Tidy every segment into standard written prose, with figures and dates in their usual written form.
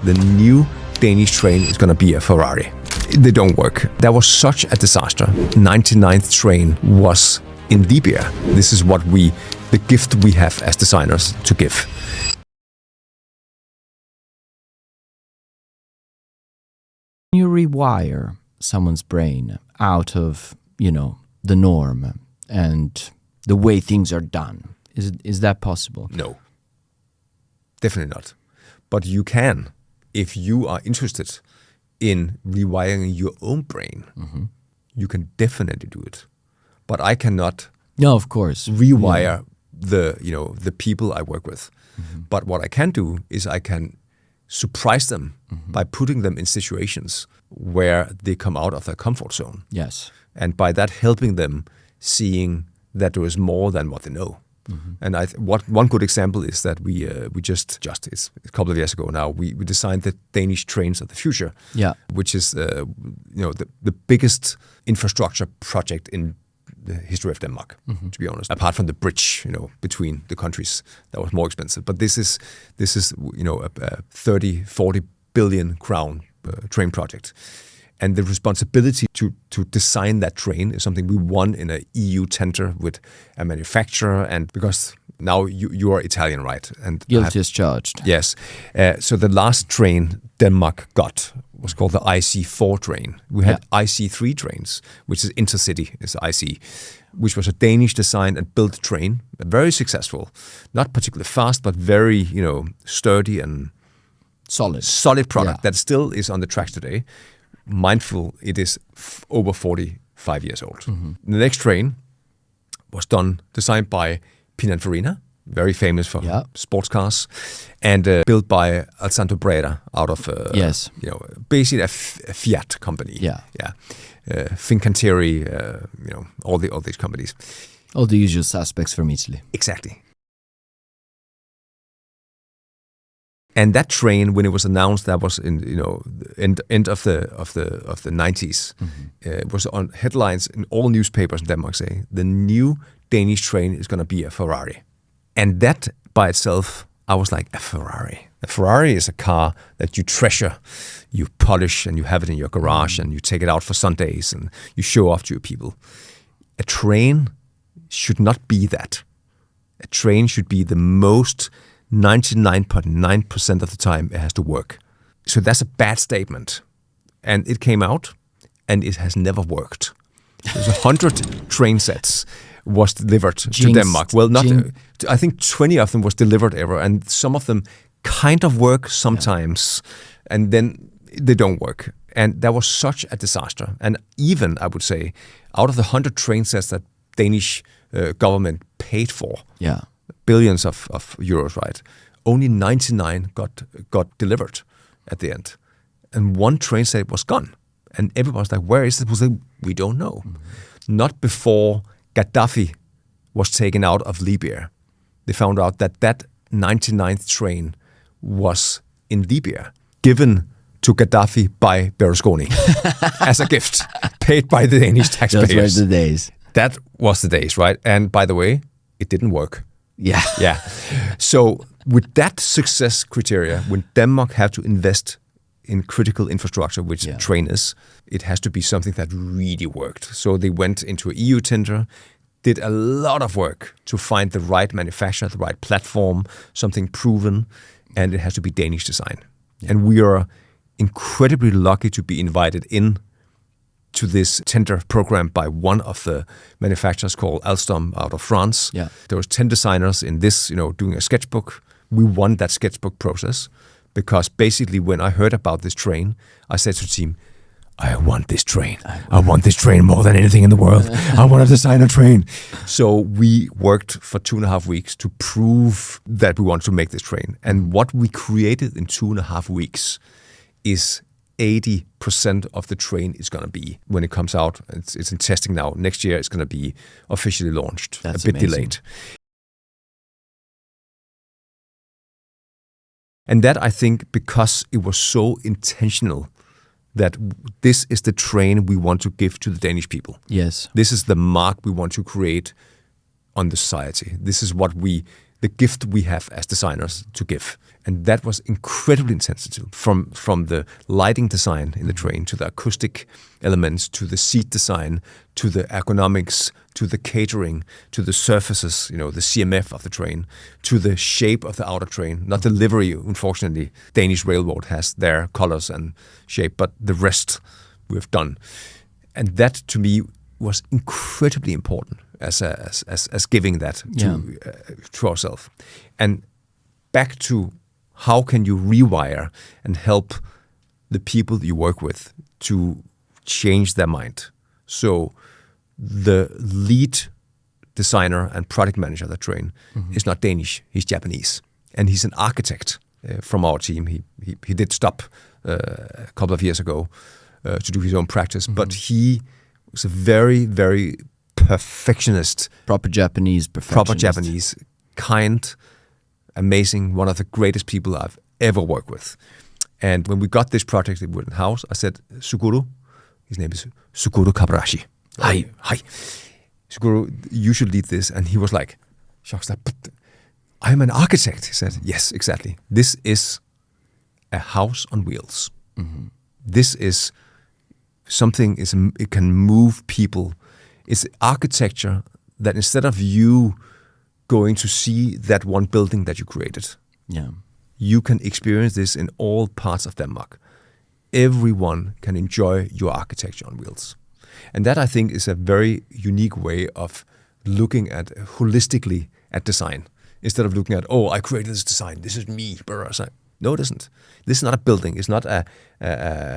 the new Danish train is going to be a Ferrari. They don't work. That was such a disaster. 99th train was in Libya. This is the gift we have as designers to give. Can you rewire someone's brain out of, the norm and the way things are done? Is that possible? No. Definitely not. But you can, if you are interested in rewiring your own brain, you can definitely do it. But I cannot of course. rewire the people I work with. But what I can do is I can surprise them by putting them in situations where they come out of their comfort zone. Yes. And by that helping them seeing that there is more than what they know. And one good example is that we just it's a couple of years ago now, we designed the Danish trains of the future, which is the biggest infrastructure project in the history of Denmark, to be honest. Apart from the bridge, between the countries, that was more expensive. But this is a 30-40 billion crown train project. And the responsibility to design that train is something we won in an EU tender with a manufacturer. And because now you are Italian, right? And guilty as charged. Yes. So the last train Denmark got was called the IC4 train. We had IC3 trains, which is intercity, is IC, which was a Danish designed and built train, very successful, not particularly fast, but very sturdy and solid product that still is on the tracks today. Mindful, it is over 45 years old. The next train was designed by Pininfarina, very famous for sports cars, and built by Alessandro Brera out of basically a Fiat company. Fincantieri, all these companies. All the usual suspects from Italy. Exactly. And that train, when it was announced, that was in end of the 90s, was on headlines in all newspapers in Denmark saying the new Danish train is going to be a Ferrari. And that by itself, I was like, a Ferrari. A Ferrari is a car that you treasure, you polish, and you have it in your garage, and you take it out for Sundays, and you show off to your people. A train should not be that. A train should be the most 99.9% of the time it has to work. So that's a bad statement. And it came out, and it has never worked. There's 100 train sets was delivered to Denmark. Well, I think 20 of them was delivered ever, and some of them kind of work sometimes, and then they don't work. And that was such a disaster. And even, I would say, out of the 100 train sets that Danish government paid for, billions of euros, right? Only 99 got delivered at the end. And one train set was gone. And everybody was like, where is it? Was like, we don't know. Not before Gaddafi was taken out of Libya. They found out that 99th train was in Libya, given to Gaddafi by Berlusconi as a gift, paid by the Danish taxpayers. Those were the days. That was the days, right? And by the way, it didn't work. Yeah. So with that success criteria, when Denmark had to invest in critical infrastructure, which train is, it has to be something that really worked. So they went into an EU tender, did a lot of work to find the right manufacturer, the right platform, something proven, and it has to be Danish design. And we are incredibly lucky to be invited in to this tender program by one of the manufacturers called Alstom out of France. There was 10 designers in this, doing a sketchbook. We won that sketchbook process because basically when I heard about this train, I said to the team, I want this train. I want this train more than anything in the world. I want to design a train. So we worked for 2.5 weeks to prove that we wanted to make this train. And what we created in 2.5 weeks is 80% of the train is going to be when it comes out. It's in testing now. Next year it's going to be officially launched. That's a bit amazing. Delayed. And that, I think, because it was so intentional that this is the train we want to give to the Danish people. Yes. This is the mark we want to create on the society. This is the gift we have as designers to give. And that was incredibly intensive, from the lighting design in the train, to the acoustic elements, to the seat design, to the ergonomics, to the catering, to the surfaces, the CMF of the train, to the shape of the outer train. Not the livery, unfortunately. Danish Railroad has their colors and shape, but the rest we've done. And that, to me, was incredibly important as giving that to ourselves. And back to how can you rewire and help the people you work with to change their mind? So the lead designer and product manager of the train is not Danish, he's Japanese. And he's an architect from our team. He did stop a couple of years ago to do his own practice, but he was a very, very perfectionist. Proper Japanese perfectionist. Proper Japanese, kind, amazing, one of the greatest people I've ever worked with. And when we got this project in Wooden House, I said, Suguru, his name is Suguru Kabarashi. Hi. Suguru, you should lead this. And he was like, but I'm an architect. He said, yes, exactly. This is a house on wheels. Mm-hmm. This is something, it can move people. It's architecture that instead of you going to see that one building that you created, you can experience this in all parts of Denmark. Everyone can enjoy your architecture on wheels. And that, I think, is a very unique way of looking at holistically at design. Instead of looking at, I created this design, this is me. No, it isn't. This is not a building. It's not a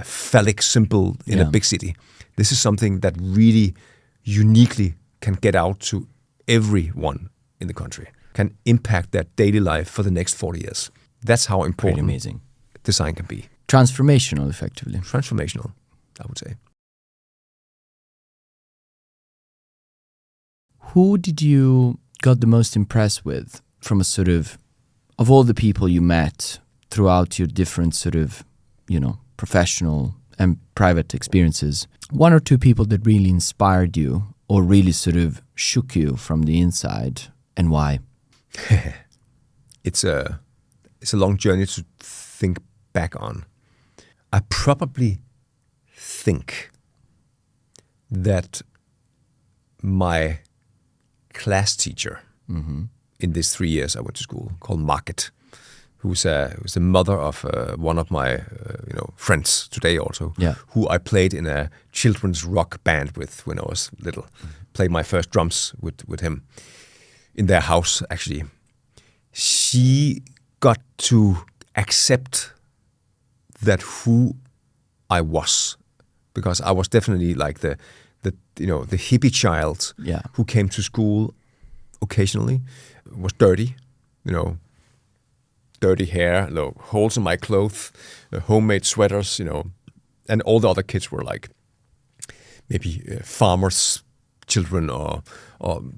phallic symbol in a big city. This is something that really uniquely can get out to everyone in the country, can impact their daily life for the next 40 years. That's how important amazing design can be. Transformational, effectively. Transformational, I would say. Who did you got the most impressed with from a sort of all the people you met throughout your different sort of, professional and private experiences? One or two people that really inspired you or really sort of shook you from the inside, and why? It's a long journey to think back on. I probably think that my class teacher in these 3 years I went to school, called Market, who was the mother of one of my friends today also, who I played in a children's rock band with when I was little. Played my first drums with him in their house, actually. She got to accept that who I was, because I was definitely like the hippie child who came to school occasionally, was dirty, dirty hair, holes in my clothes, homemade sweaters, and all the other kids were like maybe farmers' children or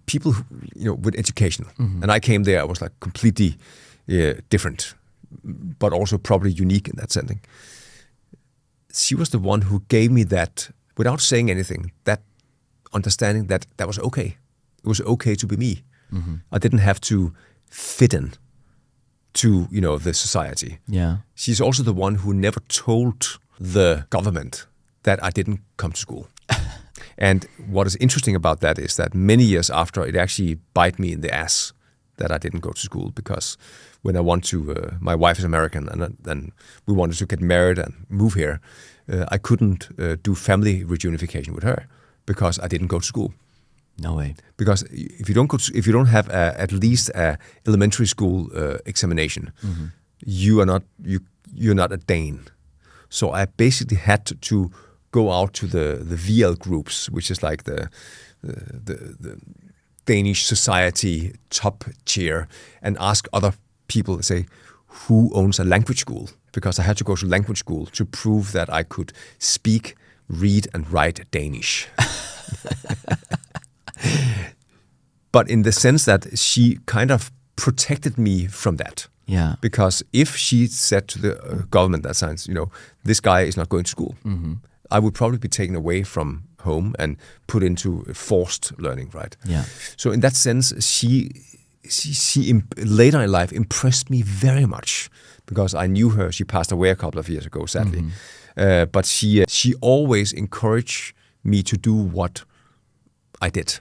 people who, with education. Mm-hmm. And I came there, I was like completely different, but also probably unique in that setting. She was the one who gave me that, without saying anything, that understanding that was okay. It was okay to be me. Mm-hmm. I didn't have to fit in to the society. Yeah. She's also the one who never told the government that I didn't come to school. And what is interesting about that is that many years after, it actually bite me in the ass that I didn't go to school, because when I want to, my wife is American, and then we wanted to get married and move here. I couldn't do family reunification with her because I didn't go to school. No way. Because if you don't have at least a elementary school examination, you're not a Dane. So I basically had to go out to the VL groups, which is like the Danish society top tier, and ask other people, say, who owns a language school? Because I had to go to language school to prove that I could speak, read, and write Danish. But in the sense that she kind of protected me from that. Yeah. Because if she said to the government that science, this guy is not going to school, I would probably be taken away from home and put into forced learning, right? Yeah. So in that sense, she later in life impressed me very much because I knew her. She passed away a couple of years ago, sadly. But she always encouraged me to do what I did.